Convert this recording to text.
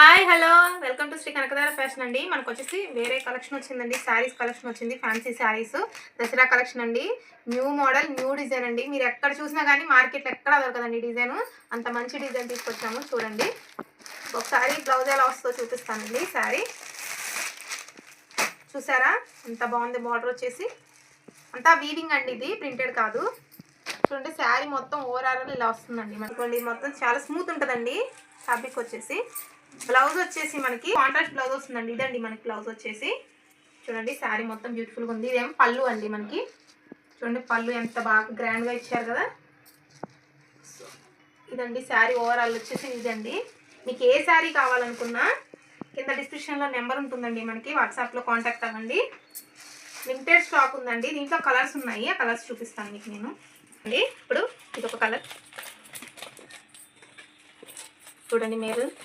Hi hello welcome to Shri Kanakadhara fashion అండి. మనకు వచ్చేసి వేరే కలెక్షన్ వచ్చిందండి. శారీస్ కలెక్షన్ వచ్చింది. ఫ్యాన్సీ శారీస్ దసరా కలెక్షన్ అండి. న్యూ మోడల్ న్యూ డిజైన్ అండి. మీరు ఎక్కడ చూసినా కానీ మార్కెట్లో ఎక్కడ దొరకదండి డిజైన్. అంత మంచి డిజైన్ తీసుకొచ్చాము చూడండి. ఒకసారి బ్లౌజ్ ఎలా వస్తుందో చూపిస్తానండి. శారీ చూసారా ఎంత బాగుంది. బార్డర్ వచ్చేసి అంతా వీవింగ్ అండి. ఇది ప్రింటెడ్ కాదు. చూడండి శారీ మొత్తం ఓవరాల్ ఇలా వస్తుందండి. మనకి మొత్తం చాలా స్మూత్ ఉంటుందండి. ఫ్యాబ్రిక్ వచ్చేసి బ్లౌజ్ వచ్చేసి మనకి కాంట్రాస్ట్ బ్లౌజ్ వస్తుందండి. ఇదండి మనకి బ్లౌజ్ వచ్చేసి చూడండి. శారీ మొత్తం బ్యూటిఫుల్గా ఉంది. ఇదేమో పళ్ళు అండి. మనకి చూడండి పళ్ళు ఎంత బాగా గ్రాండ్గా ఇచ్చారు కదా. ఇదండి శారీ ఓవరాల్ వచ్చేసి ఇదండి. మీకు ఏ శారీ కావాలనుకున్నా కింద డిస్క్రిప్షన్లో నెంబర్ ఉంటుందండి. మనకి వాట్సాప్లో కాంటాక్ట్ అవ్వండి. లిమిటెడ్ స్టాక్ ఉందండి. దీంట్లో కలర్స్ ఉన్నాయి. ఆ కలర్స్ చూపిస్తాను మీకు నేను అండి. ఇప్పుడు ఇదొక కలర్ చూడండి. మెరూన్